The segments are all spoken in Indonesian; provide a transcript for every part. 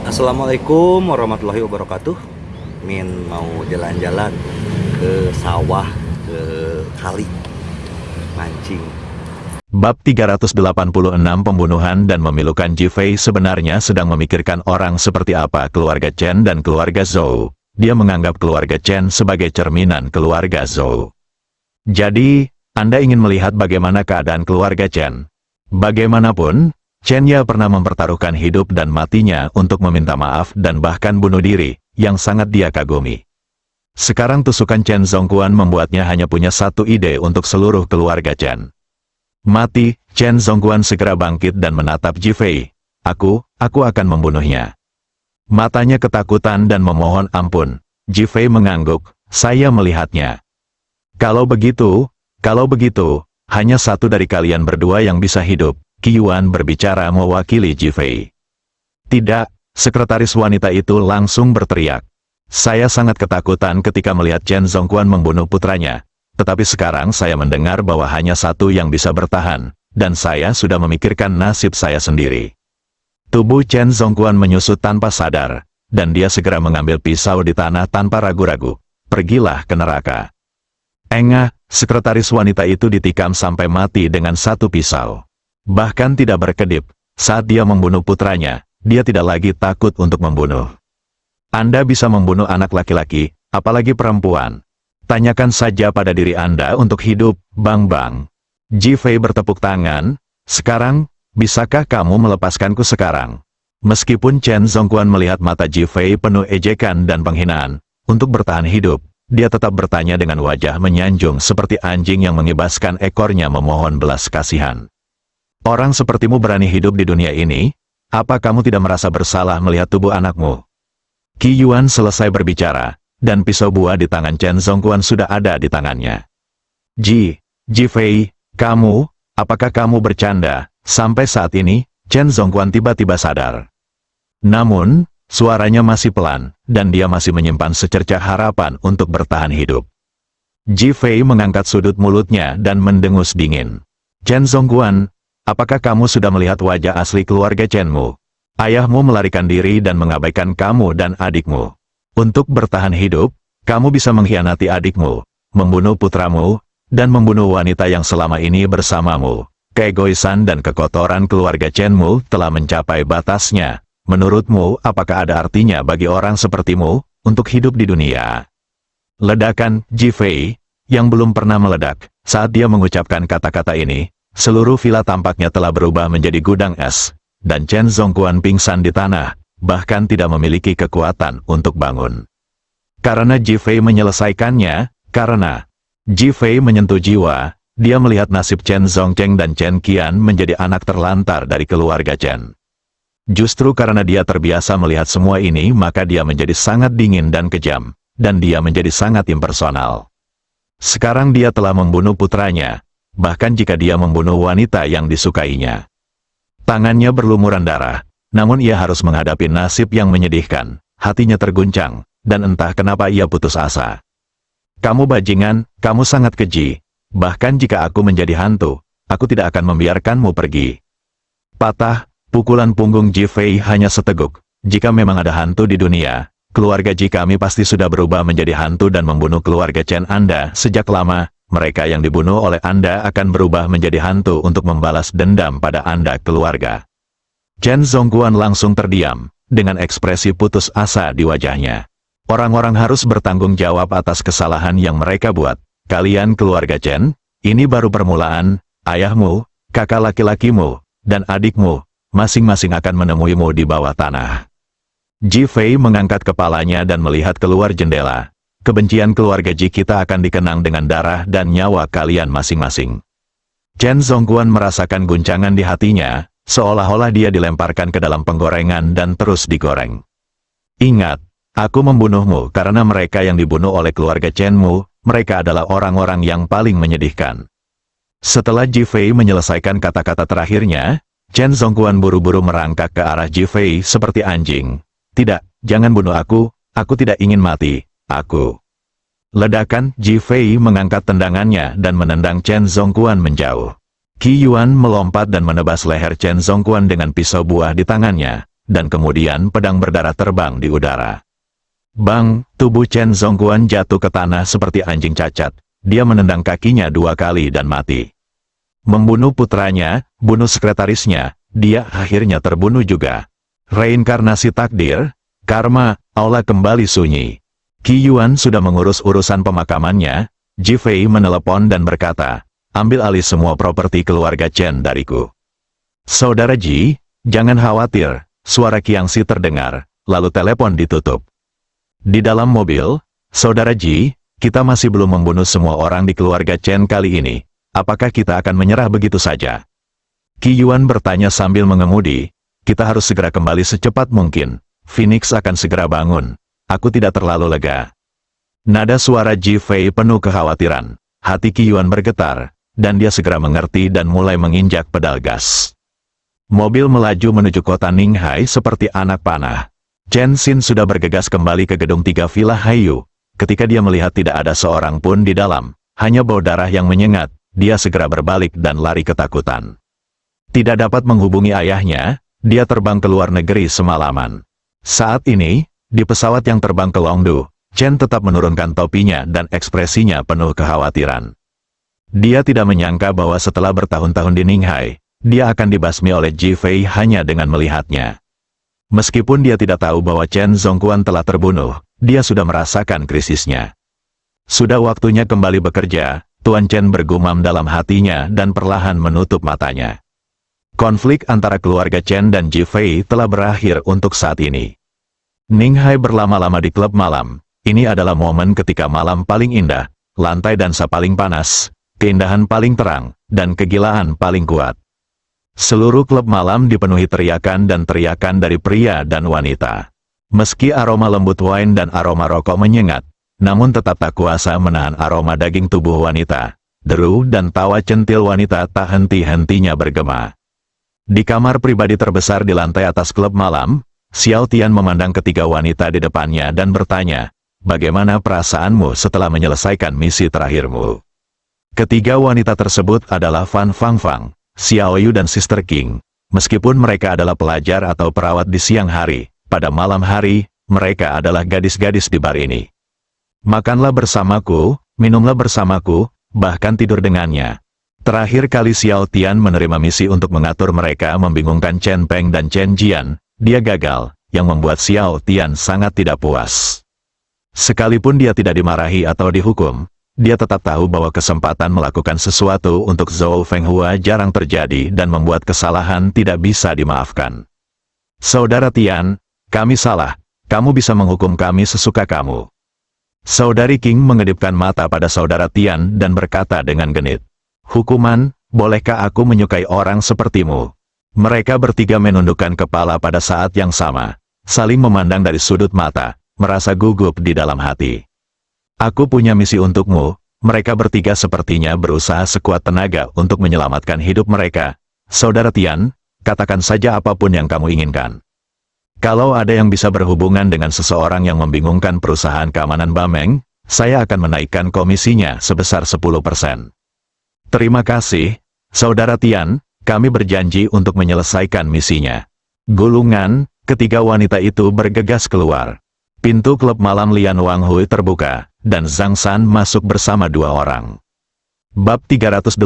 Assalamualaikum warahmatullahi wabarakatuh. Min mau jalan-jalan ke sawah, ke kali, mancing. Bab 386 Pembunuhan dan Memilukan Jifei sebenarnya sedang memikirkan orang seperti apa keluarga Chen dan keluarga Zhou. Dia menganggap keluarga Chen sebagai cerminan keluarga Zhou. Jadi, Anda ingin melihat bagaimana keadaan keluarga Chen. Bagaimanapun, Chen Ya pernah mempertaruhkan hidup dan matinya untuk meminta maaf dan bahkan bunuh diri, yang sangat dia kagumi. Sekarang tusukan Chen Zongguan membuatnya hanya punya satu ide untuk seluruh keluarga Chen. Mati, Chen Zongguan segera bangkit dan menatap Jifei. Aku akan membunuhnya. Matanya ketakutan dan memohon ampun. Jifei mengangguk, saya melihatnya. Kalau begitu, hanya satu dari kalian berdua yang bisa hidup. Qi Yuan berbicara mewakili Jifei. Tidak, sekretaris wanita itu langsung berteriak. Saya sangat ketakutan ketika melihat Chen Zongguan membunuh putranya. Tetapi sekarang saya mendengar bahwa hanya satu yang bisa bertahan, dan saya sudah memikirkan nasib saya sendiri. Tubuh Chen Zongguan menyusut tanpa sadar, dan dia segera mengambil pisau di tanah tanpa ragu-ragu. Pergilah ke neraka. Engah, sekretaris wanita itu ditikam sampai mati dengan satu pisau. Bahkan tidak berkedip, saat dia membunuh putranya, dia tidak lagi takut untuk membunuh. Anda bisa membunuh anak laki-laki, apalagi perempuan. Tanyakan saja pada diri Anda untuk hidup, Bang. Jifei bertepuk tangan, sekarang, bisakah kamu melepaskanku sekarang? Meskipun Chen Zongguan melihat mata Jifei penuh ejekan dan penghinaan, untuk bertahan hidup, dia tetap bertanya dengan wajah menyanjung seperti anjing yang mengibaskan ekornya memohon belas kasihan. Orang sepertimu berani hidup di dunia ini? Apa kamu tidak merasa bersalah melihat tubuh anakmu? Qi Yuan selesai berbicara, dan pisau buah di tangan Chen Zongguan sudah ada di tangannya. Jifei, apakah kamu bercanda? Sampai saat ini, Chen Zongguan tiba-tiba sadar. Namun, suaranya masih pelan, dan dia masih menyimpan secercah harapan untuk bertahan hidup. Jifei mengangkat sudut mulutnya dan mendengus dingin. Chen Zongguan, apakah kamu sudah melihat wajah asli keluarga Chenmu? Ayahmu melarikan diri dan mengabaikan kamu dan adikmu. Untuk bertahan hidup, kamu bisa mengkhianati adikmu, membunuh putramu, dan membunuh wanita yang selama ini bersamamu. Keegoisan dan kekotoran keluarga Chenmu telah mencapai batasnya. Menurutmu, apakah ada artinya bagi orang sepertimu untuk hidup di dunia? Ledakan Jifei, yang belum pernah meledak, saat dia mengucapkan kata-kata ini, seluruh villa tampaknya telah berubah menjadi gudang es, dan Chen Zongguan pingsan di tanah, bahkan tidak memiliki kekuatan untuk bangun. Karena Jifei menyelesaikannya, karena Jifei menyentuh jiwa, dia melihat nasib Chen Zongcheng dan Chen Qian menjadi anak terlantar dari keluarga Chen. Justru karena dia terbiasa melihat semua ini, maka dia menjadi sangat dingin dan kejam, dan dia menjadi sangat impersonal. Sekarang dia telah membunuh putranya, bahkan jika dia membunuh wanita yang disukainya. Tangannya berlumuran darah, namun ia harus menghadapi nasib yang menyedihkan, hatinya terguncang, dan entah kenapa ia putus asa. Kamu bajingan, kamu sangat keji, bahkan jika aku menjadi hantu, aku tidak akan membiarkanmu pergi. Patah, pukulan punggung Jifei hanya seteguk. Jika memang ada hantu di dunia, keluarga Ji kami pasti sudah berubah menjadi hantu dan membunuh keluarga Chen Anda sejak lama. Mereka yang dibunuh oleh Anda akan berubah menjadi hantu untuk membalas dendam pada Anda keluarga. Chen Zongguan langsung terdiam, dengan ekspresi putus asa di wajahnya. Orang-orang harus bertanggung jawab atas kesalahan yang mereka buat. Kalian keluarga Chen, ini baru permulaan, ayahmu, kakak laki-lakimu, dan adikmu, masing-masing akan menemuimu di bawah tanah. Jifei mengangkat kepalanya dan melihat keluar jendela. Kebencian keluarga Ji kita akan dikenang dengan darah dan nyawa kalian masing-masing. Chen Zongguan merasakan guncangan di hatinya, seolah-olah dia dilemparkan ke dalam penggorengan dan terus digoreng. Ingat, aku membunuhmu karena mereka yang dibunuh oleh keluarga Chenmu, mereka adalah orang-orang yang paling menyedihkan. Setelah Jifei menyelesaikan kata-kata terakhirnya, Chen Zongguan buru-buru merangkak ke arah Jifei seperti anjing. Tidak, jangan bunuh aku tidak ingin mati. Aku. Ledakan, Jifei mengangkat tendangannya dan menendang Chen Zongguan menjauh. Qi Yuan melompat dan menebas leher Chen Zongguan dengan pisau buah di tangannya, dan kemudian pedang berdarah terbang di udara. Bang, tubuh Chen Zongguan jatuh ke tanah seperti anjing cacat. Dia menendang kakinya 2 kali dan mati. Membunuh putranya, bunuh sekretarisnya, dia akhirnya terbunuh juga. Reinkarnasi takdir, karma, aula kembali sunyi. Qi Yuan sudah mengurus urusan pemakamannya. Ji Fei menelepon dan berkata, ambil alih semua properti keluarga Chen dariku. Saudara Ji, jangan khawatir, suara Qiangxi terdengar, lalu telepon ditutup. Di dalam mobil, Saudara Ji, kita masih belum membunuh semua orang di keluarga Chen kali ini. Apakah kita akan menyerah begitu saja? Qi Yuan bertanya sambil mengemudi. Kita harus segera kembali secepat mungkin. Phoenix akan segera bangun. Aku tidak terlalu lega. Nada suara Ji Fei penuh kekhawatiran. Hati Qi Yuan bergetar, dan dia segera mengerti dan mulai menginjak pedal gas. Mobil melaju menuju kota Ninghai seperti anak panah. Chen Xin sudah bergegas kembali ke gedung 3 Villa Haiyu. Ketika dia melihat tidak ada seorang pun di dalam, hanya bau darah yang menyengat, dia segera berbalik dan lari ketakutan. Tidak dapat menghubungi ayahnya, dia terbang ke luar negeri semalaman. Saat ini, di pesawat yang terbang ke Longdu, Chen tetap menurunkan topinya dan ekspresinya penuh kekhawatiran. Dia tidak menyangka bahwa setelah bertahun-tahun di Ninghai, dia akan dibasmi oleh Ji Fei hanya dengan melihatnya. Meskipun dia tidak tahu bahwa Chen Zongguan telah terbunuh, dia sudah merasakan krisisnya. Sudah waktunya kembali bekerja, Tuan Chen bergumam dalam hatinya dan perlahan menutup matanya. Konflik antara keluarga Chen dan Ji Fei telah berakhir untuk saat ini. Ninghai berlama-lama di klub malam. Ini adalah momen ketika malam paling indah, lantai dansa paling panas, keindahan paling terang, dan kegilaan paling kuat. Seluruh klub malam dipenuhi teriakan dan teriakan dari pria dan wanita. Meski aroma lembut wine dan aroma rokok menyengat, namun tetap tak kuasa menahan aroma daging tubuh wanita. Deru dan tawa centil wanita tak henti-hentinya bergema. Di kamar pribadi terbesar di lantai atas klub malam, Xiao Tian memandang ketiga wanita di depannya dan bertanya, bagaimana perasaanmu setelah menyelesaikan misi terakhirmu? Ketiga wanita tersebut adalah Fan Fangfang, Xiao Yu dan Sister King. Meskipun mereka adalah pelajar atau perawat di siang hari, pada malam hari, mereka adalah gadis-gadis di bar ini. Makanlah bersamaku, minumlah bersamaku, bahkan tidur dengannya. Terakhir kali Xiao Tian menerima misi untuk mengatur mereka membingungkan Chen Peng dan Chen Jian, dia gagal, yang membuat Xiao Tian sangat tidak puas. Sekalipun dia tidak dimarahi atau dihukum, dia tetap tahu bahwa kesempatan melakukan sesuatu untuk Zhou Fenghua jarang terjadi dan membuat kesalahan tidak bisa dimaafkan. Saudara Tian, kami salah, kamu bisa menghukum kami sesuka kamu. Saudari King mengedipkan mata pada saudara Tian dan berkata dengan genit, hukuman, bolehkah aku menyukai orang sepertimu? Mereka bertiga menundukkan kepala pada saat yang sama, saling memandang dari sudut mata, merasa gugup di dalam hati. Aku punya misi untukmu. Mereka bertiga sepertinya berusaha sekuat tenaga untuk menyelamatkan hidup mereka. Saudara Tian, katakan saja apapun yang kamu inginkan. Kalau ada yang bisa berhubungan dengan seseorang yang membingungkan perusahaan keamanan Bameng, saya akan menaikkan komisinya sebesar 10%. Terima kasih, Saudara Tian, kami berjanji untuk menyelesaikan misinya. Gulungan, ketiga wanita itu bergegas keluar. Pintu klub malam Lian Wanghui terbuka, dan Zhang San masuk bersama 2 orang. Bab 387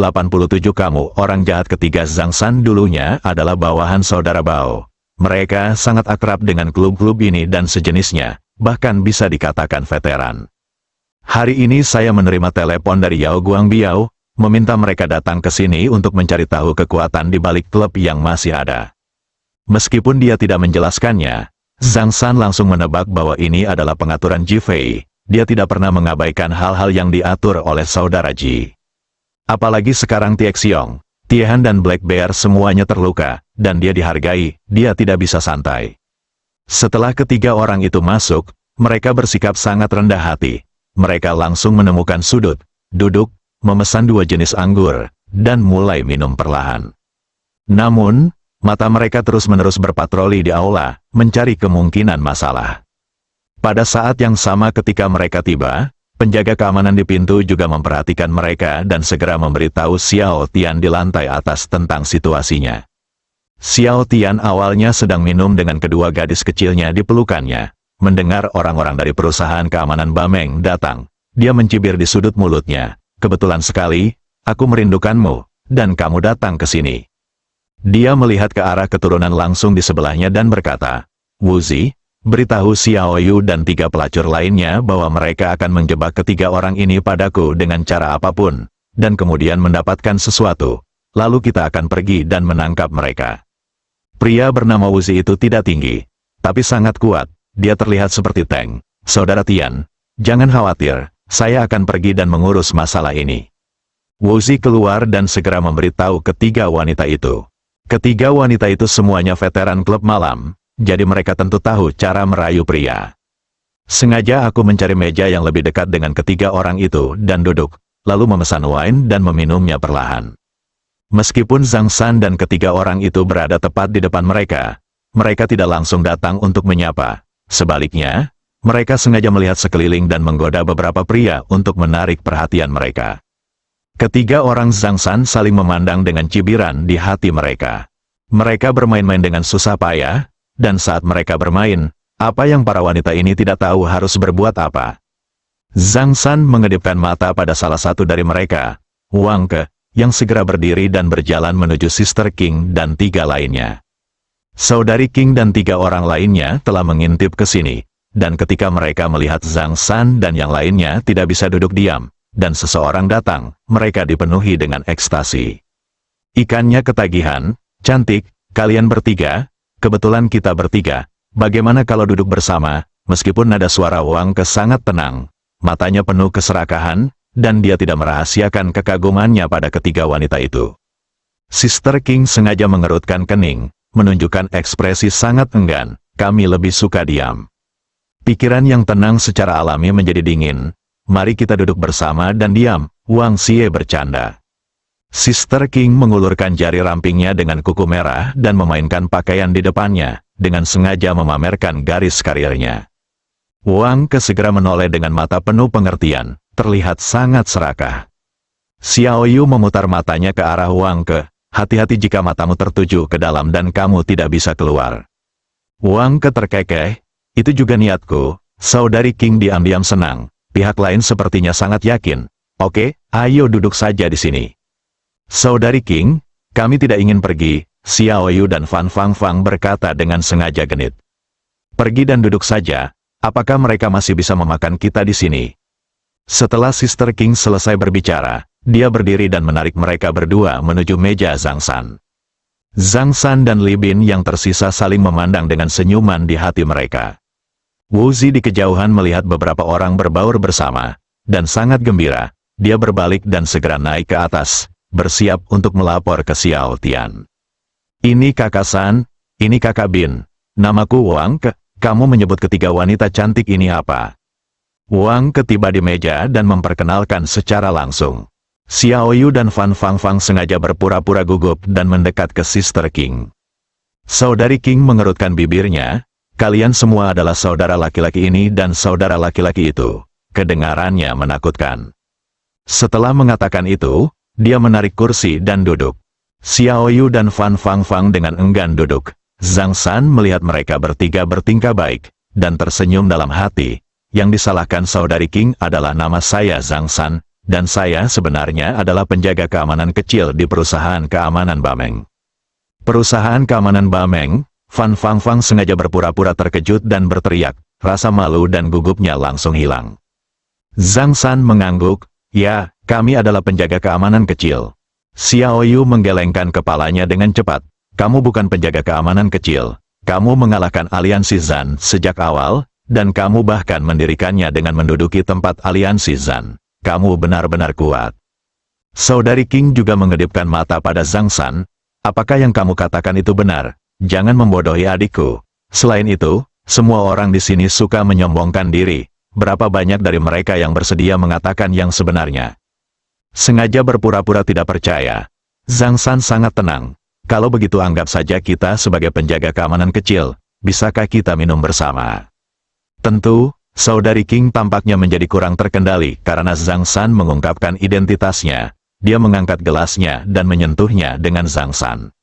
Kamu orang jahat ketiga. Zhang San dulunya adalah bawahan saudara Bao. Mereka sangat akrab dengan klub-klub ini dan sejenisnya, bahkan bisa dikatakan veteran. Hari ini saya menerima telepon dari Yao Guangbiao, meminta mereka datang ke sini untuk mencari tahu kekuatan di balik klub yang masih ada. Meskipun dia tidak menjelaskannya, Zhang San langsung menebak bahwa ini adalah pengaturan Ji Fei. Dia tidak pernah mengabaikan hal-hal yang diatur oleh saudara Ji. Apalagi sekarang Tie Xiong, Tiehan dan Black Bear semuanya terluka, dan dia dihargai, dia tidak bisa santai. Setelah ketiga orang itu masuk, mereka bersikap sangat rendah hati. Mereka langsung menemukan sudut, duduk, memesan 2 jenis anggur, dan mulai minum perlahan. Namun, mata mereka terus-menerus berpatroli di aula, mencari kemungkinan masalah. Pada saat yang sama ketika mereka tiba, penjaga keamanan di pintu juga memperhatikan mereka dan segera memberitahu Xiao Tian di lantai atas tentang situasinya. Xiao Tian awalnya sedang minum dengan kedua gadis kecilnya di pelukannya. Mendengar orang-orang dari perusahaan keamanan Bameng datang, dia mencibir di sudut mulutnya. Kebetulan sekali, aku merindukanmu, dan kamu datang ke sini. Dia melihat ke arah keturunan langsung di sebelahnya dan berkata, Wuzi, beritahu Xiao Yu dan 3 pelacur lainnya bahwa mereka akan menjebak ketiga orang ini padaku dengan cara apapun, dan kemudian mendapatkan sesuatu. Lalu kita akan pergi dan menangkap mereka. Pria bernama Wuzi itu tidak tinggi, tapi sangat kuat. Dia terlihat seperti tank. Saudara Tian, jangan khawatir, saya akan pergi dan mengurus masalah ini. Wuzi keluar dan segera memberitahu ketiga wanita itu. Ketiga wanita itu semuanya veteran klub malam, jadi mereka tentu tahu cara merayu pria. Sengaja aku mencari meja yang lebih dekat dengan ketiga orang itu dan duduk, lalu memesan wine dan meminumnya perlahan. Meskipun Zhang San dan ketiga orang itu berada tepat di depan mereka, mereka tidak langsung datang untuk menyapa. Sebaliknya, mereka sengaja melihat sekeliling dan menggoda beberapa pria untuk menarik perhatian mereka. Ketiga orang Zhang San saling memandang dengan cibiran di hati mereka. Mereka bermain-main dengan susah payah, dan saat mereka bermain, apa yang para wanita ini tidak tahu harus berbuat apa. Zhang San mengedipkan mata pada salah satu dari mereka, Wang Ke, yang segera berdiri dan berjalan menuju Sister King dan 3 lainnya. Saudari King dan 3 orang lainnya telah mengintip ke sini, dan ketika mereka melihat Zhang San dan yang lainnya tidak bisa duduk diam, dan seseorang datang, mereka dipenuhi dengan ekstasi. Ikannya ketagihan, cantik, kalian bertiga, kebetulan kita bertiga, bagaimana kalau duduk bersama, meskipun nada suara Wang Ke sangat tenang, matanya penuh keserakahan, dan dia tidak merahasiakan kekagumannya pada ketiga wanita itu. Sister King sengaja mengerutkan kening, menunjukkan ekspresi sangat enggan, kami lebih suka diam. Pikiran yang tenang secara alami menjadi dingin, mari kita duduk bersama dan diam, Wang Xie bercanda. Sister King mengulurkan jari rampingnya dengan kuku merah dan memainkan pakaian di depannya, dengan sengaja memamerkan garis karirnya. Wang Ke segera menoleh dengan mata penuh pengertian, terlihat sangat serakah. Xiao Yu memutar matanya ke arah Wang Ke, hati-hati jika matamu tertuju ke dalam dan kamu tidak bisa keluar. Wang Ke terkekeh, itu juga niatku. Saudari King diam-diam senang, pihak lain sepertinya sangat yakin. Oke, ayo duduk saja di sini. Saudari King, kami tidak ingin pergi, Xiao Yu dan Fan Fang Fang berkata dengan sengaja genit. Pergi dan duduk saja, apakah mereka masih bisa memakan kita di sini? Setelah Sister King selesai berbicara, dia berdiri dan menarik mereka berdua menuju meja Zhang San. Zhang San dan Li Bin yang tersisa saling memandang dengan senyuman di hati mereka. Wuzi di kejauhan melihat beberapa orang berbaur bersama, dan sangat gembira, dia berbalik dan segera naik ke atas, bersiap untuk melapor ke Xiao Tian. Ini kakak San, ini kakak Bin, namaku Wang Ke, kamu menyebut ketiga wanita cantik ini apa? Wang Ke tiba di meja dan memperkenalkan secara langsung. Xiao Yu dan Fan Fang Fang sengaja berpura-pura gugup dan mendekat ke Sister King. Saudari King mengerutkan bibirnya, kalian semua adalah saudara laki-laki ini dan saudara laki-laki itu. Kedengarannya menakutkan. Setelah mengatakan itu, dia menarik kursi dan duduk. Xiao Yu dan Fan Fang Fang dengan enggan duduk. Zhang San melihat mereka bertiga bertingkah baik, dan tersenyum dalam hati. Yang disalahkan saudari King adalah nama saya Zhang San, dan saya sebenarnya adalah penjaga keamanan kecil di perusahaan keamanan Bameng. Perusahaan keamanan Bameng, Fan Fang Fang sengaja berpura-pura terkejut dan berteriak, rasa malu dan gugupnya langsung hilang. Zhang San mengangguk, ya, kami adalah penjaga keamanan kecil. Xiao Yu menggelengkan kepalanya dengan cepat, kamu bukan penjaga keamanan kecil, kamu mengalahkan aliansi Zan sejak awal, dan kamu bahkan mendirikannya dengan menduduki tempat aliansi Zan. Kamu benar-benar kuat. Saudari King juga mengedipkan mata pada Zhang San. Apakah yang kamu katakan itu benar? Jangan membodohi adikku. Selain itu, semua orang di sini suka menyombongkan diri. Berapa banyak dari mereka yang bersedia mengatakan yang sebenarnya? Sengaja berpura-pura tidak percaya. Zhang San sangat tenang. Kalau begitu anggap saja kita sebagai penjaga keamanan kecil. Bisakah kita minum bersama? Tentu, saudari King tampaknya menjadi kurang terkendali karena Zhang San mengungkapkan identitasnya. Dia mengangkat gelasnya dan menyentuhnya dengan Zhang San.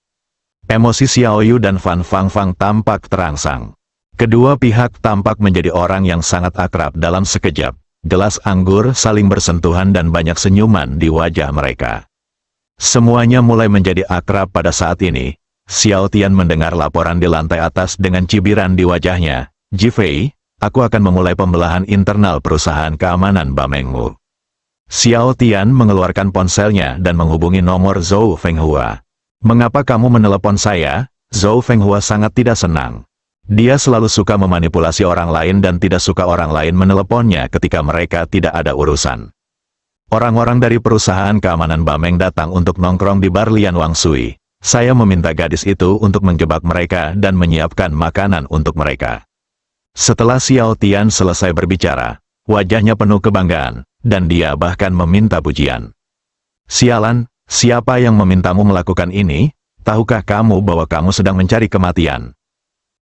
Emosi Xiao Yu dan Fan Fangfang tampak terangsang. Kedua pihak tampak menjadi orang yang sangat akrab dalam sekejap. Gelas anggur saling bersentuhan dan banyak senyuman di wajah mereka. Semuanya mulai menjadi akrab pada saat ini. Xiao Tian mendengar laporan di lantai atas dengan cibiran di wajahnya. Ji Fei, aku akan memulai pembelahan internal perusahaan keamanan Bamengmu. Xiao Tian mengeluarkan ponselnya dan menghubungi nomor Zhou Fenghua. Mengapa kamu menelepon saya? Zhou Fenghua sangat tidak senang. Dia selalu suka memanipulasi orang lain dan tidak suka orang lain meneleponnya ketika mereka tidak ada urusan. Orang-orang dari perusahaan keamanan Bameng datang untuk nongkrong di bar Lian Wangsui. Saya meminta gadis itu untuk menjebak mereka dan menyiapkan makanan untuk mereka. Setelah Xiao Tian selesai berbicara, wajahnya penuh kebanggaan, dan dia bahkan meminta pujian. Sialan, siapa yang memintamu melakukan ini? Tahukah kamu bahwa kamu sedang mencari kematian?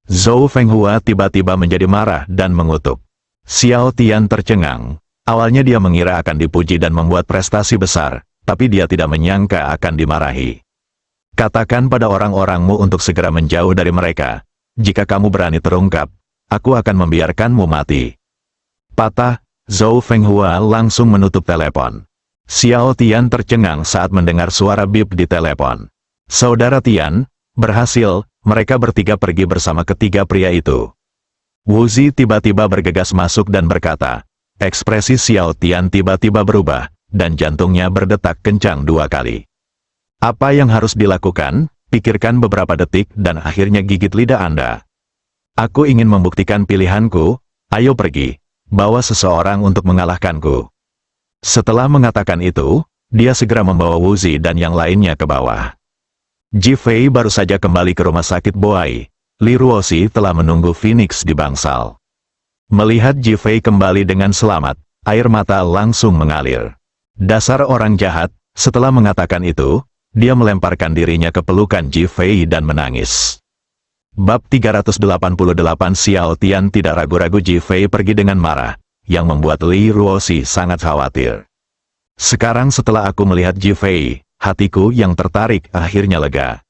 Zhou Fenghua tiba-tiba menjadi marah dan mengutuk. Xiao Tian tercengang. Awalnya dia mengira akan dipuji dan membuat prestasi besar, tapi dia tidak menyangka akan dimarahi. Katakan pada orang-orangmu untuk segera menjauh dari mereka. Jika kamu berani terungkap, aku akan membiarkanmu mati. Patah, Zhou Fenghua langsung menutup telepon. Xiao Tian tercengang saat mendengar suara bip di telepon. Saudara Tian, berhasil, mereka bertiga pergi bersama ketiga pria itu. Wuzi tiba-tiba bergegas masuk dan berkata, ekspresi Xiao Tian tiba-tiba berubah, dan jantungnya berdetak kencang 2 kali. Apa yang harus dilakukan? Pikirkan beberapa detik dan akhirnya gigit lidah Anda. Aku ingin membuktikan pilihanku, ayo pergi, bawa seseorang untuk mengalahkanku. Setelah mengatakan itu, dia segera membawa Wuzi dan yang lainnya ke bawah. Ji Fei baru saja kembali ke rumah sakit Boai. Li Ruoxi telah menunggu Phoenix di bangsal. Melihat Ji Fei kembali dengan selamat, air mata langsung mengalir. Dasar orang jahat, setelah mengatakan itu, dia melemparkan dirinya ke pelukan Ji Fei dan menangis. Bab 388 Xiao Tian tidak ragu-ragu Ji Fei pergi dengan marah, yang membuat Li Ruoxi sangat khawatir. Sekarang setelah aku melihat Ji Fei, hatiku yang tertarik akhirnya lega.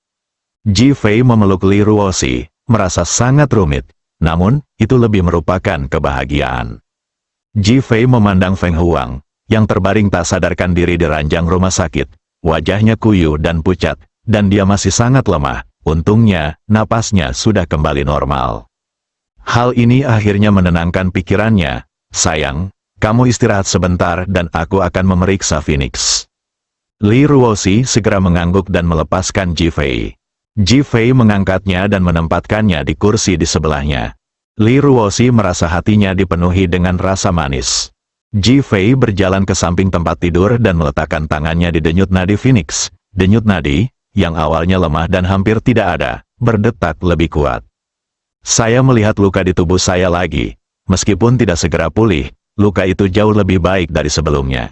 Ji Fei memeluk Li Ruoxi, merasa sangat rumit, namun, itu lebih merupakan kebahagiaan. Ji Fei memandang Feng Huang, yang terbaring tak sadarkan diri di ranjang rumah sakit. Wajahnya kuyu dan pucat, dan dia masih sangat lemah. Untungnya, napasnya sudah kembali normal. Hal ini akhirnya menenangkan pikirannya. Sayang, kamu istirahat sebentar dan aku akan memeriksa Phoenix. Li Ruoxi segera mengangguk dan melepaskan Ji Fei. Ji Fei mengangkatnya dan menempatkannya di kursi di sebelahnya. Li Ruoxi merasa hatinya dipenuhi dengan rasa manis. Ji Fei berjalan ke samping tempat tidur dan meletakkan tangannya di denyut nadi Phoenix. Denyut nadi, yang awalnya lemah dan hampir tidak ada, berdetak lebih kuat. Saya melihat luka di tubuh saya lagi. Meskipun tidak segera pulih, luka itu jauh lebih baik dari sebelumnya.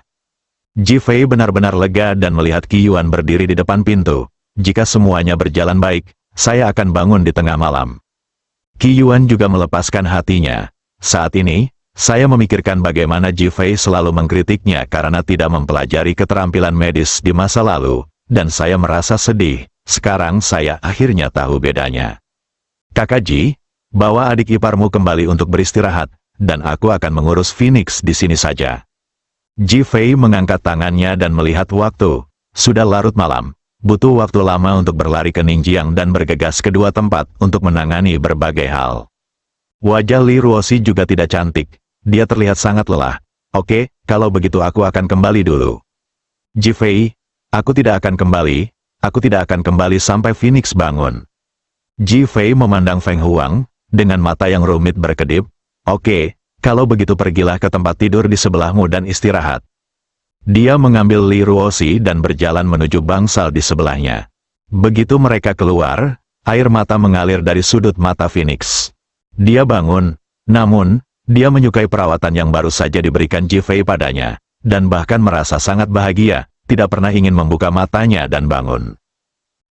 Ji Fei benar-benar lega dan melihat Qi Yuan berdiri di depan pintu. Jika semuanya berjalan baik, saya akan bangun di tengah malam. Qi Yuan juga melepaskan hatinya. Saat ini, saya memikirkan bagaimana Ji Fei selalu mengkritiknya karena tidak mempelajari keterampilan medis di masa lalu, dan saya merasa sedih. Sekarang saya akhirnya tahu bedanya. Kakak Ji, bawa adik iparmu kembali untuk beristirahat, dan aku akan mengurus Phoenix di sini saja. Ji Fei mengangkat tangannya dan melihat waktu. Sudah larut malam, butuh waktu lama untuk berlari ke Ningjiang dan bergegas ke dua tempat untuk menangani berbagai hal. Wajah Li Ruoxi juga tidak cantik. Dia terlihat sangat lelah. Oke, kalau begitu aku akan kembali dulu. Ji Fei, aku tidak akan kembali sampai Phoenix bangun. Ji Fei memandang Feng Huang, dengan mata yang rumit berkedip. Oke, kalau begitu pergilah ke tempat tidur di sebelahmu dan istirahat. Dia mengambil Li Ruoxi dan berjalan menuju bangsal di sebelahnya. Begitu mereka keluar, air mata mengalir dari sudut mata Phoenix. Dia bangun, namun, dia menyukai perawatan yang baru saja diberikan Ji Fei padanya, dan bahkan merasa sangat bahagia, tidak pernah ingin membuka matanya dan bangun.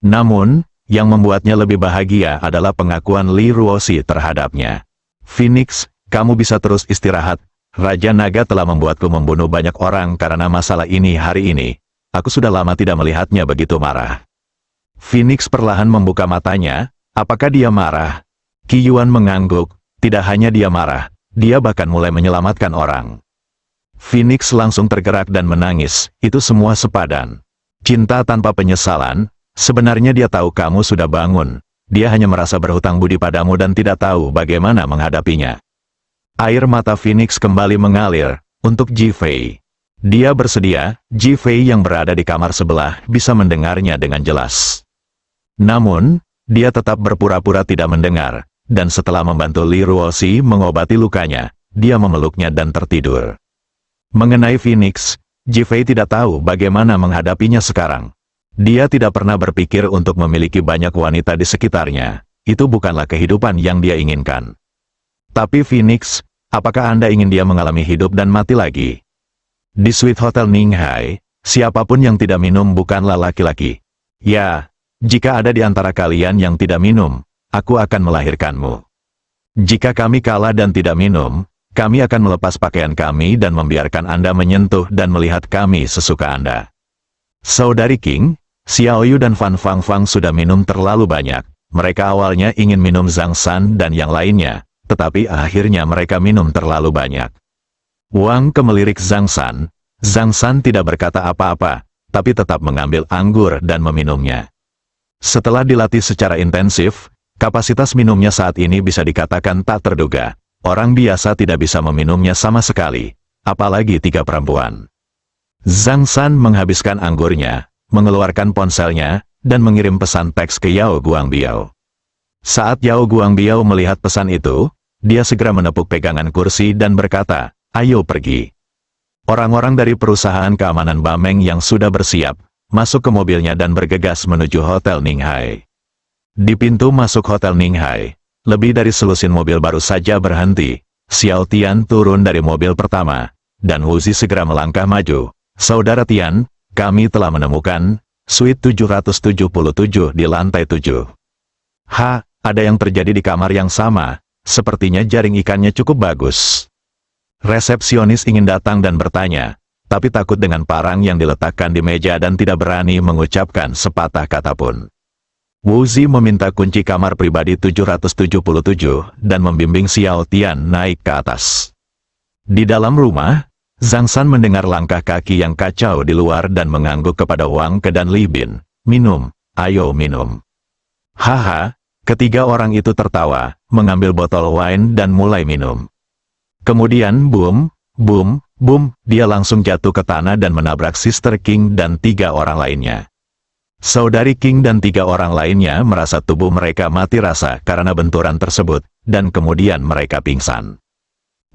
Namun, yang membuatnya lebih bahagia adalah pengakuan Li Ruoxi terhadapnya. Phoenix, kamu bisa terus istirahat. Raja Naga telah membuatku membunuh banyak orang karena masalah ini hari ini. Aku sudah lama tidak melihatnya begitu marah. Phoenix perlahan membuka matanya. Apakah dia marah? Qi Yuan mengangguk. Tidak hanya dia marah, dia bahkan mulai menyelamatkan orang. Phoenix langsung tergerak dan menangis. Itu semua sepadan. Cinta tanpa penyesalan. Sebenarnya dia tahu kamu sudah bangun. Dia hanya merasa berhutang budi padamu dan tidak tahu bagaimana menghadapinya. Air mata Phoenix kembali mengalir untuk Ji Fei. Dia bersedia, Ji Fei yang berada di kamar sebelah bisa mendengarnya dengan jelas. Namun, dia tetap berpura-pura tidak mendengar, dan setelah membantu Li Ruoxi mengobati lukanya, dia memeluknya dan tertidur. Mengenai Phoenix, Ji Fei tidak tahu bagaimana menghadapinya sekarang. Dia tidak pernah berpikir untuk memiliki banyak wanita di sekitarnya. Itu bukanlah kehidupan yang dia inginkan. Tapi Phoenix, apakah Anda ingin dia mengalami hidup dan mati lagi? Di suite Hotel Ninghai, siapapun yang tidak minum bukanlah laki-laki. Ya, jika ada di antara kalian yang tidak minum, aku akan melahirkanmu. Jika kami kalah dan tidak minum, kami akan melepas pakaian kami dan membiarkan Anda menyentuh dan melihat kami sesuka Anda. Saudari King, Xiao Yu dan Fan Fang Fang sudah minum terlalu banyak. Mereka awalnya ingin minum Zhang San dan yang lainnya, tetapi akhirnya mereka minum terlalu banyak. Wang melirik Zhang San tidak berkata apa-apa, tapi tetap mengambil anggur dan meminumnya. Setelah dilatih secara intensif, kapasitas minumnya saat ini bisa dikatakan tak terduga. Orang biasa tidak bisa meminumnya sama sekali, apalagi 3 perempuan. Zhang San menghabiskan anggurnya, mengeluarkan ponselnya, dan mengirim pesan teks ke Yao Guangbiao. Saat Yao Guangbiao melihat pesan itu, dia segera menepuk pegangan kursi dan berkata, "Ayo pergi." Orang-orang dari perusahaan keamanan Bameng yang sudah bersiap, masuk ke mobilnya dan bergegas menuju Hotel Ninghai. Di pintu masuk Hotel Ninghai, lebih dari selusin mobil baru saja berhenti. Xiao Tian turun dari mobil pertama, dan Wuzi segera melangkah maju. "Saudara Tian, kami telah menemukan suite 777 di lantai 7. Ada yang terjadi di kamar yang sama. Sepertinya jaring ikannya cukup bagus." Resepsionis ingin datang dan bertanya, tapi takut dengan parang yang diletakkan di meja dan tidak berani mengucapkan sepatah kata pun. Wuzi meminta kunci kamar pribadi 777 dan membimbing Xiao Tian naik ke atas. Di dalam rumah, Zhang San mendengar langkah kaki yang kacau di luar dan mengangguk kepada Wang Ke dan Li Bin. "Minum, ayo minum." Ketiga orang itu tertawa, mengambil botol wine dan mulai minum. Kemudian boom, boom, boom, dia langsung jatuh ke tanah dan menabrak Sister King dan 3 orang lainnya. Saudari King dan 3 orang lainnya merasa tubuh mereka mati rasa karena benturan tersebut, dan kemudian mereka pingsan.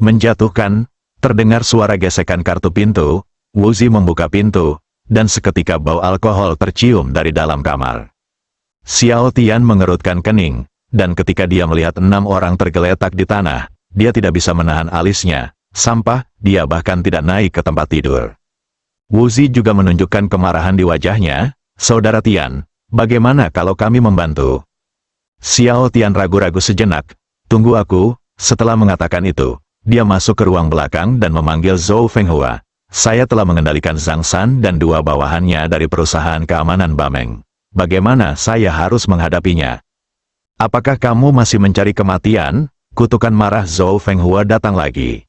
Menjatuhkan, terdengar suara gesekan kartu pintu. Wuzi membuka pintu, dan seketika bau alkohol tercium dari dalam kamar. Xiao Tian mengerutkan kening, dan ketika dia melihat 6 orang tergeletak di tanah, dia tidak bisa menahan alisnya. Sampah, dia bahkan tidak naik ke tempat tidur. Wuzi juga menunjukkan kemarahan di wajahnya. "Saudara Tian, bagaimana kalau kami membantu?" Xiao Tian ragu-ragu sejenak. "Tunggu aku." Setelah mengatakan itu, dia masuk ke ruang belakang dan memanggil Zhou Fenghua. "Saya telah mengendalikan Zhang San dan 2 bawahannya dari perusahaan keamanan Bameng. Bagaimana saya harus menghadapinya?" "Apakah kamu masih mencari kematian?" Kutukan marah Zhou Fenghua datang lagi.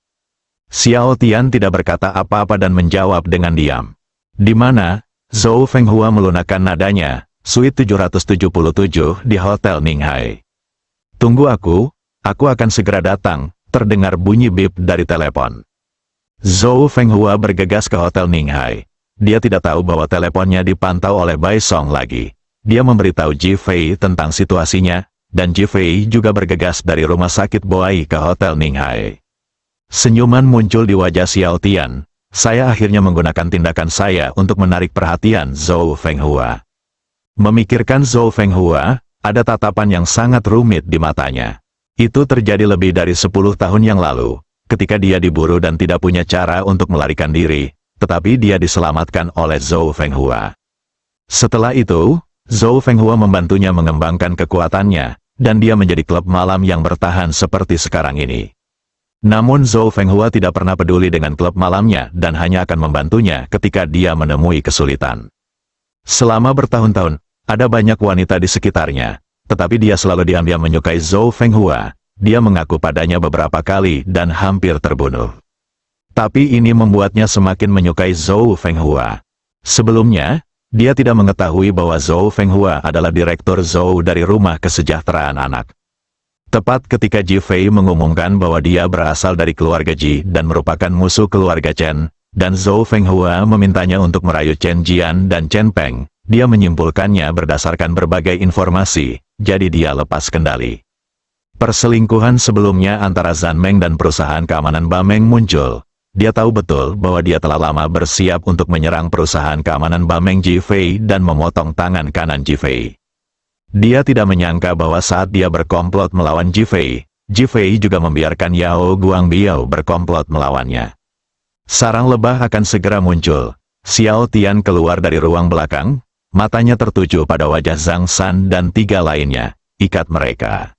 Xiao Tian tidak berkata apa-apa dan menjawab dengan diam. "Di mana?" Zhou Fenghua melunakkan nadanya. "Suite 777 di Hotel Ninghai." "Tunggu aku akan segera datang." Terdengar bunyi bip dari telepon. Zhou Fenghua bergegas ke Hotel Ninghai. Dia tidak tahu bahwa teleponnya dipantau oleh Bai Song lagi. Dia memberitahu Ji Fei tentang situasinya, dan Ji Fei juga bergegas dari rumah sakit Boai ke Hotel Ninghai. Senyuman muncul di wajah Xiao Tian. "Saya akhirnya menggunakan tindakan saya untuk menarik perhatian Zhou Fenghua." Memikirkan Zhou Fenghua, ada tatapan yang sangat rumit di matanya. Itu terjadi lebih dari 10 tahun yang lalu, ketika dia diburu dan tidak punya cara untuk melarikan diri, tetapi dia diselamatkan oleh Zhou Fenghua. Setelah itu, Zhou Fenghua membantunya mengembangkan kekuatannya, dan dia menjadi klub malam yang bertahan seperti sekarang ini. Namun Zhou Fenghua tidak pernah peduli dengan klub malamnya dan hanya akan membantunya ketika dia menemui kesulitan. Selama bertahun-tahun, Ada banyak wanita di sekitarnya, tetapi dia selalu diam-diam menyukai Zhou Fenghua. Dia mengaku padanya beberapa kali dan hampir terbunuh. Tapi ini membuatnya semakin menyukai Zhou Fenghua. Sebelumnya, dia tidak mengetahui bahwa Zhou Fenghua adalah direktur Zhou dari Rumah Kesejahteraan Anak. Tepat ketika Ji Fei mengumumkan bahwa dia berasal dari keluarga Ji dan merupakan musuh keluarga Chen, dan Zhou Fenghua memintanya untuk merayu Chen Jian dan Chen Peng, dia menyimpulkannya berdasarkan berbagai informasi, jadi dia lepas kendali. Perselingkuhan sebelumnya antara Zhan Meng dan perusahaan keamanan Bameng muncul. Dia tahu betul bahwa dia telah lama bersiap untuk menyerang perusahaan keamanan Bameng Ji Fei dan memotong tangan kanan Ji Fei. Dia tidak menyangka bahwa saat dia berkomplot melawan Ji Fei juga membiarkan Yao Guangbiao berkomplot melawannya. Sarang lebah akan segera muncul. Xiao Tian keluar dari ruang belakang, matanya tertuju pada wajah Zhang San dan 3 lainnya. Ikat mereka.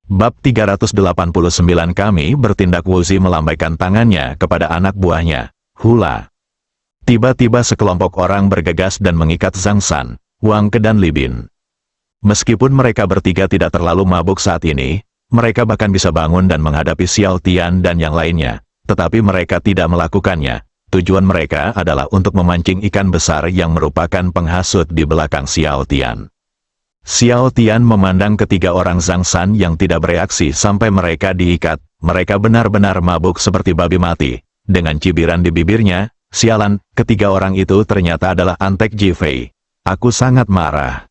Bab 389 kami bertindak. Wuzi melambaikan tangannya kepada anak buahnya, Hula. Tiba-tiba sekelompok orang bergegas dan mengikat Zhang San, Wang Ke dan Li Bin. Meskipun mereka bertiga tidak terlalu mabuk saat ini, mereka bahkan bisa bangun dan menghadapi Xiao Tian dan yang lainnya, tetapi mereka tidak melakukannya. Tujuan mereka adalah untuk memancing ikan besar yang merupakan penghasut di belakang Xiao Tian. Xiao Tian memandang ketiga orang Zhang San yang tidak bereaksi sampai mereka diikat. Mereka benar-benar mabuk seperti babi mati. Dengan cibiran di bibirnya, sialan, ketiga orang itu ternyata adalah antek Ji Fei. Aku sangat marah.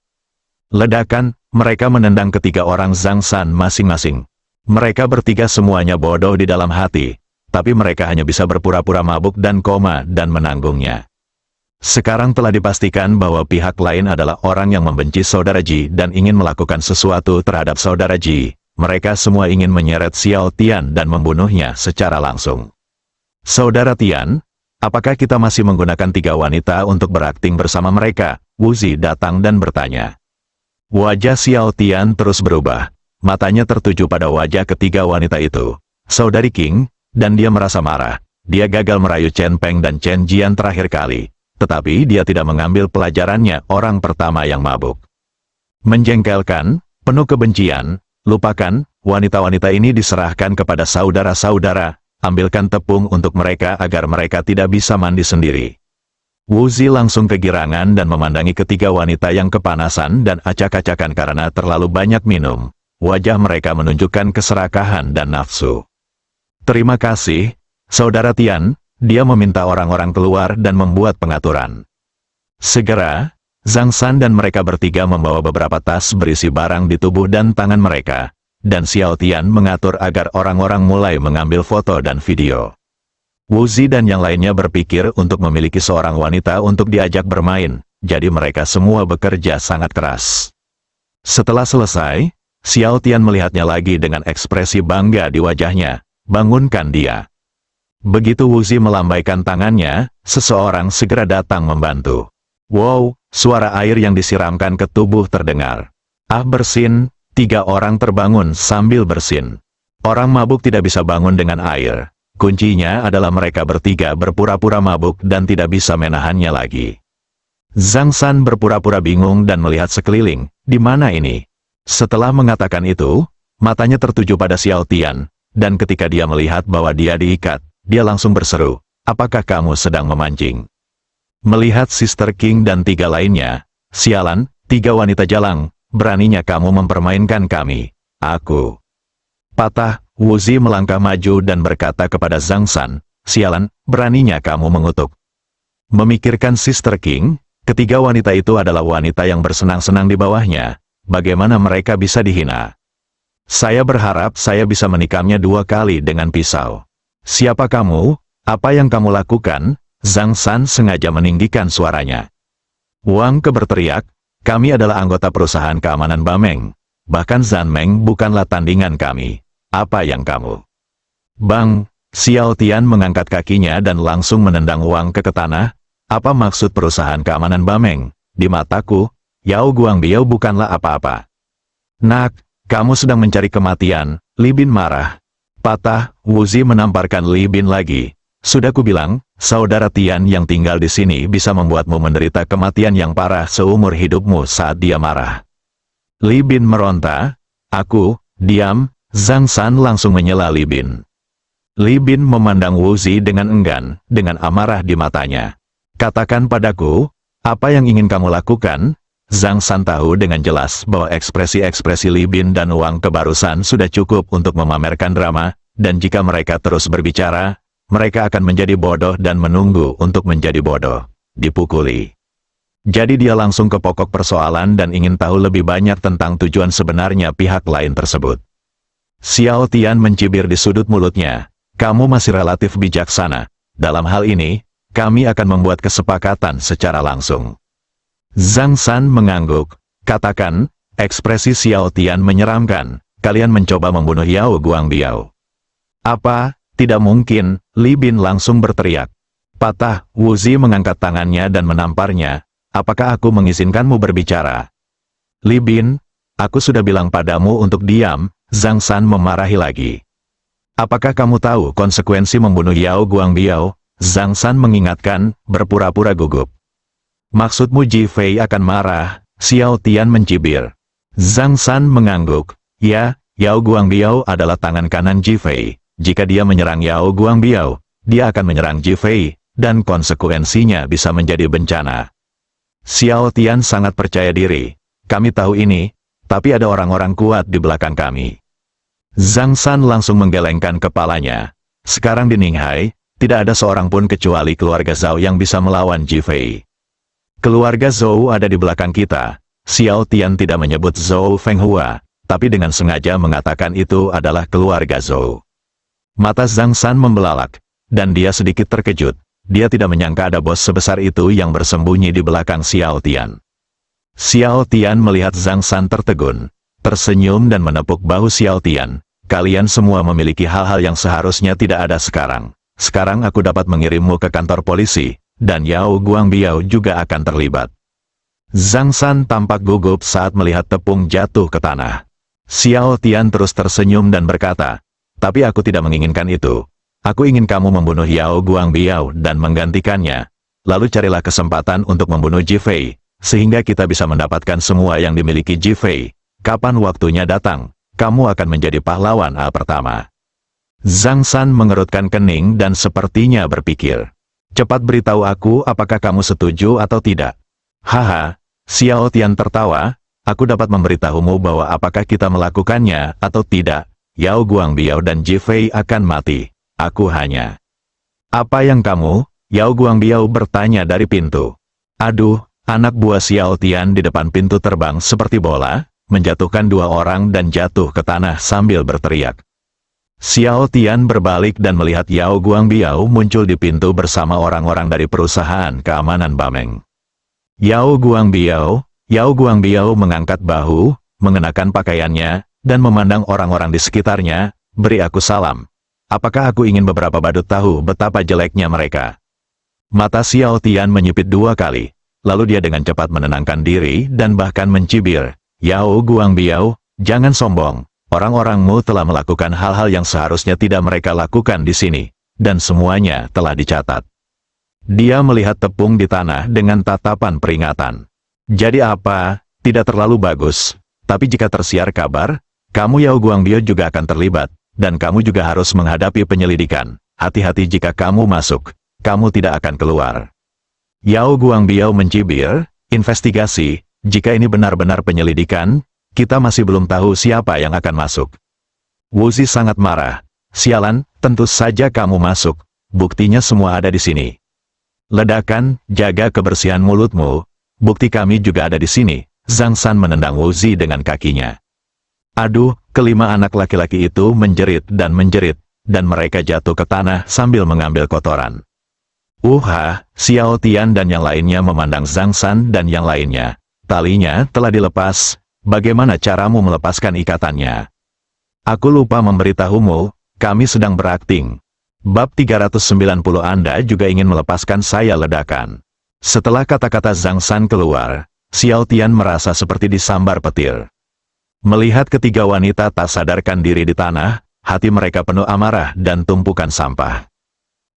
Ledakan, mereka menendang ketiga orang Zhang San masing-masing. Mereka bertiga semuanya bodoh di dalam hati, tapi mereka hanya bisa berpura-pura mabuk dan koma dan menanggungnya. Sekarang telah dipastikan bahwa pihak lain adalah orang yang membenci saudara Ji dan ingin melakukan sesuatu terhadap saudara Ji. Mereka semua ingin menyeret Xiao Tian dan membunuhnya secara langsung. Saudara Tian, apakah kita masih menggunakan 3 wanita untuk berakting bersama mereka? Wuzi datang dan bertanya. Wajah Xiao Tian terus berubah. Matanya tertuju pada wajah ketiga wanita itu. Saudari King, dan dia merasa marah. Dia gagal merayu Chen Peng dan Chen Jian terakhir kali. Tetapi dia tidak mengambil pelajarannya orang pertama yang mabuk. Menjengkelkan, penuh kebencian, lupakan, wanita-wanita ini diserahkan kepada saudara-saudara, ambilkan tepung untuk mereka agar mereka tidak bisa mandi sendiri. Wuzi langsung kegirangan dan memandangi ketiga wanita yang kepanasan dan acak-acakan karena terlalu banyak minum. Wajah mereka menunjukkan keserakahan dan nafsu. Terima kasih, Saudara Tian. Dia meminta orang-orang keluar dan membuat pengaturan. Segera, Zhang San dan mereka bertiga membawa beberapa tas berisi barang di tubuh dan tangan mereka, dan Xiao Tian mengatur agar orang-orang mulai mengambil foto dan video. Wuzi dan yang lainnya berpikir untuk memiliki seorang wanita untuk diajak bermain, jadi mereka semua bekerja sangat keras. Setelah selesai, Xiao Tian melihatnya lagi dengan ekspresi bangga di wajahnya. Bangunkan dia. Begitu Wuzi melambaikan tangannya, seseorang segera datang membantu. Wow, suara air yang disiramkan ke tubuh terdengar. Ah, bersin, 3 orang terbangun sambil bersin. Orang mabuk tidak bisa bangun dengan air. Kuncinya adalah mereka bertiga berpura-pura mabuk dan tidak bisa menahannya lagi. Zhang San berpura-pura bingung dan melihat sekeliling. Di mana ini? Setelah mengatakan itu, matanya tertuju pada Xiao Tian, dan ketika dia melihat bahwa dia diikat, dia langsung berseru, apakah kamu sedang memancing? Melihat Sister King dan 3 lainnya, sialan, 3 wanita jalang, beraninya kamu mempermainkan kami. Aku. Patah, Wuzi melangkah maju dan berkata kepada Zhang San, sialan, beraninya kamu mengutuk. Memikirkan Sister King, ketiga wanita itu adalah wanita yang bersenang-senang di bawahnya. Bagaimana mereka bisa dihina? Saya berharap saya bisa menikamnya 2 kali dengan pisau. Siapa kamu? Apa yang kamu lakukan? Zhang San sengaja meninggikan suaranya. Wang Ke berteriak, kami adalah anggota perusahaan keamanan Bameng. Bahkan Zhan Meng bukanlah tandingan kami. Apa yang kamu? Bang, Xiao Tian mengangkat kakinya dan langsung menendang Wang Ke tanah. Apa maksud perusahaan keamanan Bameng? Di mataku, Yao Guangbiao bukanlah apa-apa. Nak, kamu sedang mencari kematian. Li Bin marah. Patah, Wuzi menamparkan Li Bin lagi. Sudah kubilang, saudara Tian yang tinggal di sini bisa membuatmu menderita kematian yang parah seumur hidupmu saat dia marah. Li Bin meronta. Aku, diam. Zhang San langsung menyela Li Bin. Li Bin memandang Wu Zi dengan enggan, dengan amarah di matanya. Katakan padaku, apa yang ingin kamu lakukan? Zhang San tahu dengan jelas bahwa ekspresi-ekspresi Li Bin dan Wang kebarusan sudah cukup untuk memamerkan drama, dan jika mereka terus berbicara, mereka akan menjadi bodoh dan menunggu untuk menjadi bodoh. Dipukuli. Jadi dia langsung ke pokok persoalan dan ingin tahu lebih banyak tentang tujuan sebenarnya pihak lain tersebut. Xiao Tian mencibir di sudut mulutnya. Kamu masih relatif bijaksana. Dalam hal ini, kami akan membuat kesepakatan secara langsung. Zhang San mengangguk. Katakan, ekspresi Xiao Tian menyeramkan. Kalian mencoba membunuh Yao Guangbiao. Apa? Tidak mungkin, Li Bin langsung berteriak. Patah, Wu Zi mengangkat tangannya dan menamparnya. Apakah aku mengizinkanmu berbicara? Li Bin, aku sudah bilang padamu untuk diam. Zhang San memarahi lagi. Apakah kamu tahu konsekuensi membunuh Yao Guangbiao? Zhang San mengingatkan, berpura-pura gugup. Maksudmu Ji Fei akan marah? Xiao Tian mencibir. Zhang San mengangguk. Ya, Yao Guangbiao adalah tangan kanan Ji Fei. Jika dia menyerang Yao Guangbiao, dia akan menyerang Ji Fei, dan konsekuensinya bisa menjadi bencana. Xiao Tian sangat percaya diri. Kami tahu ini, tapi ada orang-orang kuat di belakang kami. Zhang San langsung menggelengkan kepalanya. Sekarang di Ninghai, tidak ada seorang pun kecuali keluarga Zhao yang bisa melawan Ji Fei. Keluarga Zhou ada di belakang kita. Xiao Tian tidak menyebut Zhou Fenghua, tapi dengan sengaja mengatakan itu adalah keluarga Zhou. Mata Zhang San membelalak, dan dia sedikit terkejut. Dia tidak menyangka ada bos sebesar itu yang bersembunyi di belakang Xiao Tian. Xiao Tian melihat Zhang San tertegun, tersenyum dan menepuk bahu Xiao Tian. Kalian semua memiliki hal-hal yang seharusnya tidak ada sekarang. Sekarang aku dapat mengirimmu ke kantor polisi, dan Yao Guangbiao juga akan terlibat. Zhang San tampak gugup saat melihat tepung jatuh ke tanah. Xiao Tian terus tersenyum dan berkata, tapi aku tidak menginginkan itu. Aku ingin kamu membunuh Yao Guangbiao dan menggantikannya. Lalu carilah kesempatan untuk membunuh Ji Fei, sehingga kita bisa mendapatkan semua yang dimiliki Ji Fei. Kapan waktunya datang, kamu akan menjadi pahlawan pertama. Zhang San mengerutkan kening dan sepertinya berpikir. Cepat beritahu aku apakah kamu setuju atau tidak. Haha, Xiao Tian tertawa. Aku dapat memberitahumu bahwa apakah kita melakukannya atau tidak. Yao Guangbiao dan Ji Fei akan mati. Aku hanya... Apa yang kamu? Yao Guangbiao bertanya dari pintu. Aduh, anak buah Xiao Tian di depan pintu terbang seperti bola, menjatuhkan dua orang dan jatuh ke tanah sambil berteriak. Xiao Tian berbalik dan melihat Yao Guangbiao muncul di pintu bersama orang-orang dari perusahaan keamanan Bameng. Yao Guangbiao mengangkat bahu, mengenakan pakaiannya, dan memandang orang-orang di sekitarnya. Beri aku salam. Apakah aku ingin beberapa badut tahu betapa jeleknya mereka? Mata Xiao Tian menyipit dua kali, lalu dia dengan cepat menenangkan diri dan bahkan mencibir. Yao Guangbiao, jangan sombong. Orang-orangmu telah melakukan hal-hal yang seharusnya tidak mereka lakukan di sini, dan semuanya telah dicatat. Dia melihat tepung di tanah dengan tatapan peringatan. Jadi apa? Tidak terlalu bagus. Tapi jika tersiar kabar, kamu Yao Guangbiao juga akan terlibat, dan kamu juga harus menghadapi penyelidikan. Hati-hati jika kamu masuk, kamu tidak akan keluar. Yao Guangbiao mencibir, investigasi, jika ini benar-benar penyelidikan, kita masih belum tahu siapa yang akan masuk. Wu Zi sangat marah. Sialan, tentu saja kamu masuk. Buktinya semua ada di sini. Ledakan, jaga kebersihan mulutmu. Bukti kami juga ada di sini. Zhang San menendang Wu Zi dengan kakinya. Aduh, kelima anak laki-laki itu menjerit, dan mereka jatuh ke tanah sambil mengambil kotoran. Xiao Tian dan yang lainnya memandang Zhang San dan yang lainnya. Talinya telah dilepas. Bagaimana caramu melepaskan ikatannya? Aku lupa memberitahumu, kami sedang berakting. Bab 390 Anda juga ingin melepaskan saya ledakan. Setelah kata-kata Zhang San keluar, Xiao Tian merasa seperti disambar petir. Melihat ketiga wanita tak sadarkan diri di tanah, hati mereka penuh amarah dan tumpukan sampah.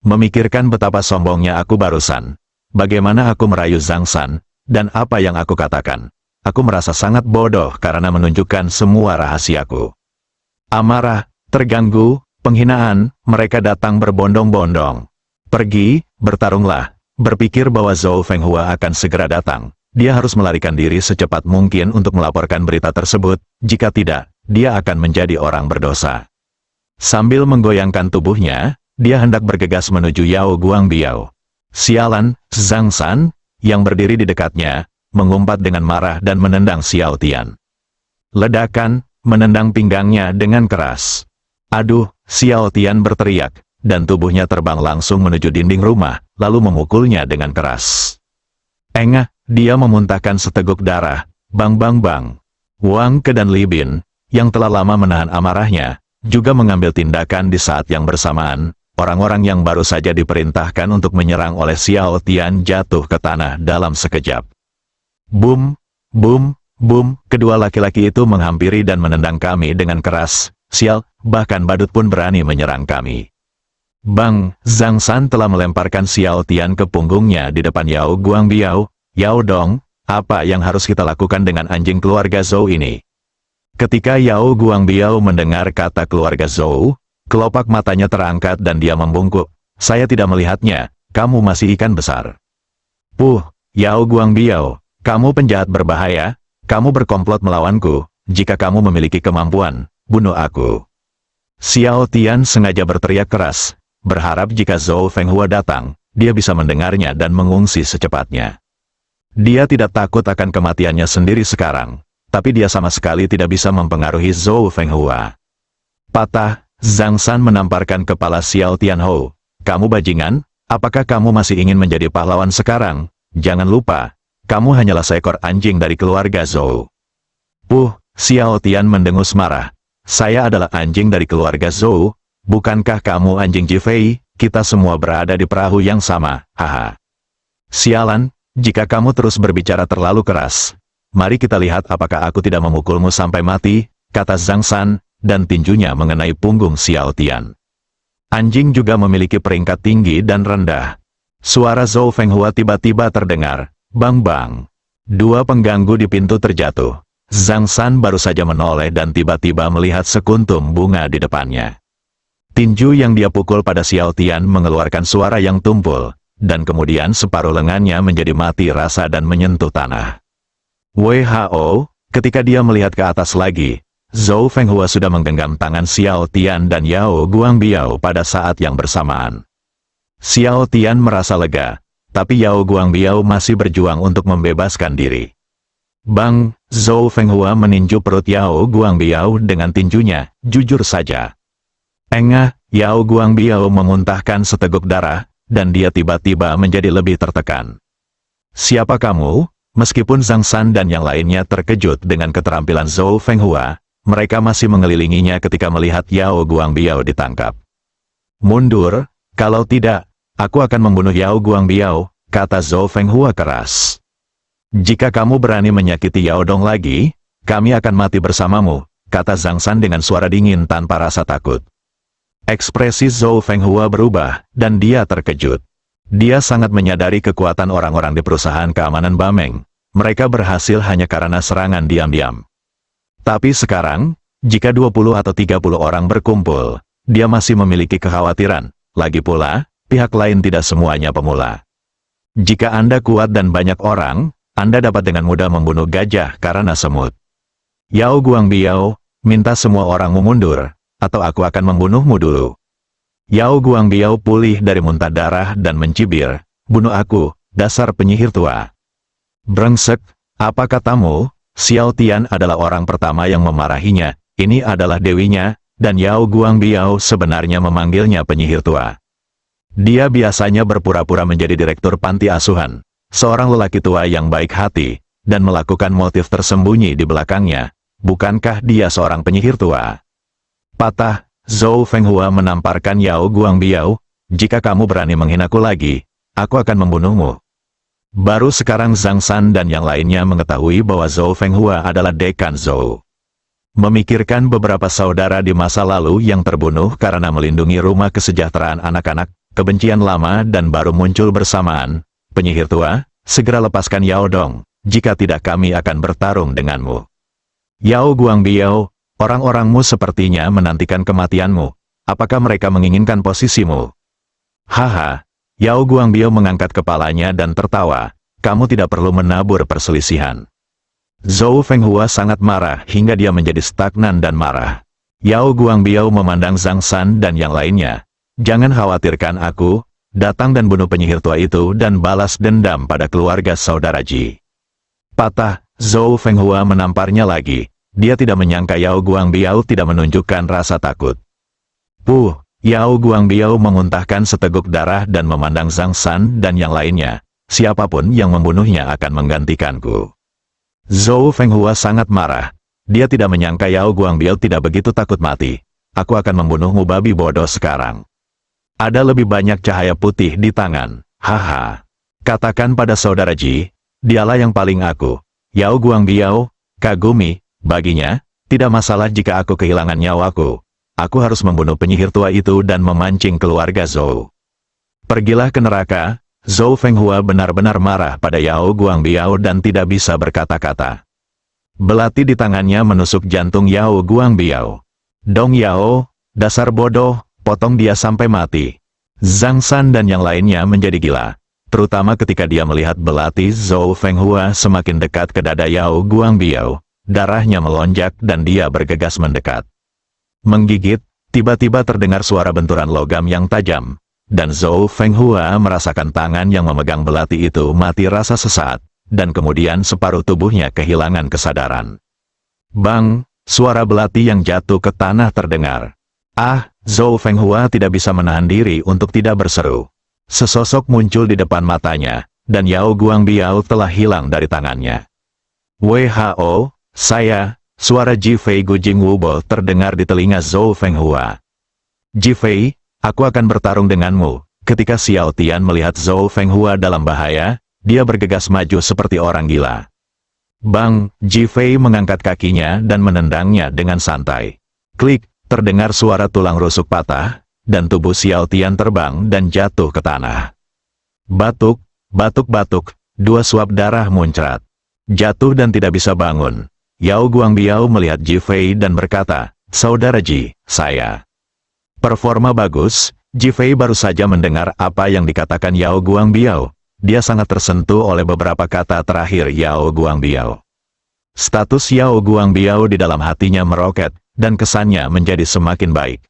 Memikirkan betapa sombongnya aku barusan. Bagaimana aku merayu Zhang San, dan apa yang aku katakan. Aku merasa sangat bodoh karena menunjukkan semua rahasiaku. Amarah, terganggu, penghinaan, mereka datang berbondong-bondong. Pergi, bertarunglah. Berpikir bahwa Zhou Fenghua akan segera datang. Dia harus melarikan diri secepat mungkin untuk melaporkan berita tersebut, jika tidak, dia akan menjadi orang berdosa. Sambil menggoyangkan tubuhnya, dia hendak bergegas menuju Yao Guangbiao. Sialan, Zhang San, yang berdiri di dekatnya, mengumpat dengan marah dan menendang Xiao Tian. Ledakan, menendang pinggangnya dengan keras. Aduh, Xiao Tian berteriak, dan tubuhnya terbang langsung menuju dinding rumah, lalu memukulnya dengan keras. Engah, dia memuntahkan seteguk darah, bang bang bang. Wang Ke dan Li Bin, yang telah lama menahan amarahnya, juga mengambil tindakan di saat yang bersamaan. Orang-orang yang baru saja diperintahkan untuk menyerang oleh Xiao Tian jatuh ke tanah dalam sekejap. Boom, boom, boom, kedua laki-laki itu menghampiri dan menendang kami dengan keras. Sial, bahkan badut pun berani menyerang kami. Bang, Zhang San telah melemparkan Xiao Tian ke punggungnya di depan Yao Guangbiao. Yao Dong, apa yang harus kita lakukan dengan anjing keluarga Zhou ini? Ketika Yao Guangbiao mendengar kata keluarga Zhou, kelopak matanya terangkat dan dia membungkuk. Saya tidak melihatnya, kamu masih ikan besar. Puh, Yao Guangbiao, kamu penjahat berbahaya, kamu berkomplot melawanku, jika kamu memiliki kemampuan, bunuh aku. Xiao Tian sengaja berteriak keras, berharap jika Zhou Fenghua datang, dia bisa mendengarnya dan mengungsi secepatnya. Dia tidak takut akan kematiannya sendiri sekarang, tapi dia sama sekali tidak bisa mempengaruhi Zhou Fenghua. Patah, Zhang San menamparkan kepala Xiao Tianhou. Kamu bajingan, apakah kamu masih ingin menjadi pahlawan sekarang? Jangan lupa, kamu hanyalah seekor anjing dari keluarga Zhou. Puh, Xiao Tian mendengus marah. Saya adalah anjing dari keluarga Zhou, bukankah kamu anjing Jifei? Kita semua berada di perahu yang sama, haha. Sialan, jika kamu terus berbicara terlalu keras, mari kita lihat apakah aku tidak memukulmu sampai mati, kata Zhang San, dan tinjunya mengenai punggung Xiao Tian. Anjing juga memiliki peringkat tinggi dan rendah. Suara Zhou Fenghua tiba-tiba terdengar, bang-bang. Dua pengganggu di pintu terjatuh. Zhang San baru saja menoleh dan tiba-tiba melihat sekuntum bunga di depannya. Tinju yang dia pukul pada Xiao Tian mengeluarkan suara yang tumpul, dan kemudian separuh lengannya menjadi mati rasa dan menyentuh tanah. WHO, ketika dia melihat ke atas lagi, Zhou Fenghua sudah menggenggam tangan Xiao Tian dan Yao Guangbiao pada saat yang bersamaan. Xiao Tian merasa lega, tapi Yao Guangbiao masih berjuang untuk membebaskan diri. Bang, Zhou Fenghua meninju perut Yao Guangbiao dengan tinjunya, jujur saja. Engah, Yao Guangbiao memuntahkan seteguk darah, dan dia tiba-tiba menjadi lebih tertekan. Siapa kamu? Meskipun Zhang San dan yang lainnya terkejut dengan keterampilan Zhou Fenghua, mereka masih mengelilinginya ketika melihat Yao Guangbiao ditangkap. Mundur, kalau tidak, aku akan membunuh Yao Guangbiao, kata Zhou Fenghua keras. Jika kamu berani menyakiti Yao Dong lagi, kami akan mati bersamamu, kata Zhang San dengan suara dingin tanpa rasa takut. Ekspresi Zhou Fenghua berubah, dan dia terkejut. Dia sangat menyadari kekuatan orang-orang di perusahaan keamanan Bameng. Mereka berhasil hanya karena serangan diam-diam. Tapi sekarang, jika 20 atau 30 orang berkumpul, dia masih memiliki kekhawatiran. Lagi pula, pihak lain tidak semuanya pemula. Jika Anda kuat dan banyak orang, Anda dapat dengan mudah membunuh gajah karena semut. Yao Guangbiao, minta semua orangmu mundur, atau aku akan membunuhmu dulu. Yao Guangbiao pulih dari muntah darah dan mencibir, bunuh aku, dasar penyihir tua. Brengsek, apa katamu? Xiao Tian adalah orang pertama yang memarahinya, ini adalah dewinya, dan Yao Guangbiao sebenarnya memanggilnya penyihir tua. Dia biasanya berpura-pura menjadi direktur panti asuhan, seorang lelaki tua yang baik hati, dan melakukan motif tersembunyi di belakangnya. Bukankah dia seorang penyihir tua? Patah, Zhou Fenghua menamparkan Yao Guangbiao, jika kamu berani menghinaku lagi, aku akan membunuhmu. Baru sekarang Zhang San dan yang lainnya mengetahui bahwa Zhou Fenghua adalah dekan Zhou. Memikirkan beberapa saudara di masa lalu yang terbunuh karena melindungi rumah kesejahteraan anak-anak, kebencian lama dan baru muncul bersamaan. Penyihir tua, segera lepaskan Yao Dong, jika tidak kami akan bertarung denganmu. Yao Guangbiao, orang-orangmu sepertinya menantikan kematianmu. Apakah mereka menginginkan posisimu? Haha, Yao Guangbiao mengangkat kepalanya dan tertawa. Kamu tidak perlu menabur perselisihan. Zhou Fenghua sangat marah hingga dia menjadi stagnan dan marah. Yao Guangbiao memandang Zhang San dan yang lainnya. Jangan khawatirkan aku, datang dan bunuh penyihir tua itu dan balas dendam pada keluarga saudara Ji. Patah, Zhou Fenghua menamparnya lagi. Dia tidak menyangka Yao Guangbiao tidak menunjukkan rasa takut. Puh, Yao Guangbiao menguntahkan seteguk darah dan memandang Zhang San dan yang lainnya. Siapapun yang membunuhnya akan menggantikanku. Zhou Fenghua sangat marah. Dia tidak menyangka Yao Guangbiao tidak begitu takut mati. Aku akan membunuhmu babi bodoh sekarang. Ada lebih banyak cahaya putih di tangan. Haha. Katakan pada saudara Ji, dialah yang paling aku. Yao Guangbiao, kagumi, baginya, tidak masalah jika aku kehilangan nyawaku. Aku harus membunuh penyihir tua itu dan memancing keluarga Zhou. Pergilah ke neraka. Zhou Fenghua benar-benar marah pada Yao Guangbiao dan tidak bisa berkata-kata. Belati di tangannya menusuk jantung Yao Guangbiao. Dong Yao, dasar bodoh, potong dia sampai mati. Zhang San dan yang lainnya menjadi gila, terutama ketika dia melihat belati Zhou Fenghua semakin dekat ke dada Yao Guangbiao. Darahnya melonjak dan dia bergegas mendekat. Menggigit, tiba-tiba terdengar suara benturan logam yang tajam. Dan Zhou Fenghua merasakan tangan yang memegang belati itu mati rasa sesaat, dan kemudian separuh tubuhnya kehilangan kesadaran. Bang, suara belati yang jatuh ke tanah terdengar. Ah, Zhou Fenghua tidak bisa menahan diri untuk tidak berseru. Sesosok muncul di depan matanya, dan Yao Guangbiao telah hilang dari tangannya. WHO, suara Ji Fei Gujing Wubo terdengar di telinga Zhou Fenghua. Ji Fei, aku akan bertarung denganmu. Ketika Xiao Tian melihat Zhou Fenghua dalam bahaya, dia bergegas maju seperti orang gila. Bang, Ji Fei mengangkat kakinya dan menendangnya dengan santai. Klik, terdengar suara tulang rusuk patah, dan tubuh Xiao Tian terbang dan jatuh ke tanah. Batuk, batuk-batuk, dua suap darah muncrat. Jatuh dan tidak bisa bangun. Yao Guangbiao melihat Ji Fei dan berkata, Saudara Ji, saya. Performa bagus. Ji Fei baru saja mendengar apa yang dikatakan Yao Guangbiao. Dia sangat tersentuh oleh beberapa kata terakhir Yao Guangbiao. Status Yao Guangbiao di dalam hatinya meroket, dan kesannya menjadi semakin baik.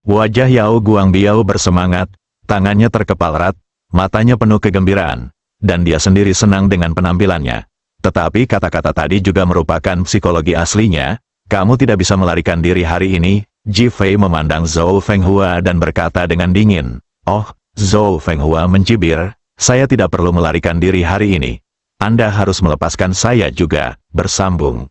Wajah Yao Guangbiao bersemangat, tangannya terkepal erat, matanya penuh kegembiraan, dan dia sendiri senang dengan penampilannya. Tetapi kata-kata tadi juga merupakan psikologi aslinya. Kamu tidak bisa melarikan diri hari ini. Ji Fei memandang Zhou Fenghua dan berkata dengan dingin, Oh, Zhou Fenghua mencibir, saya tidak perlu melarikan diri hari ini. Anda harus melepaskan saya juga, bersambung.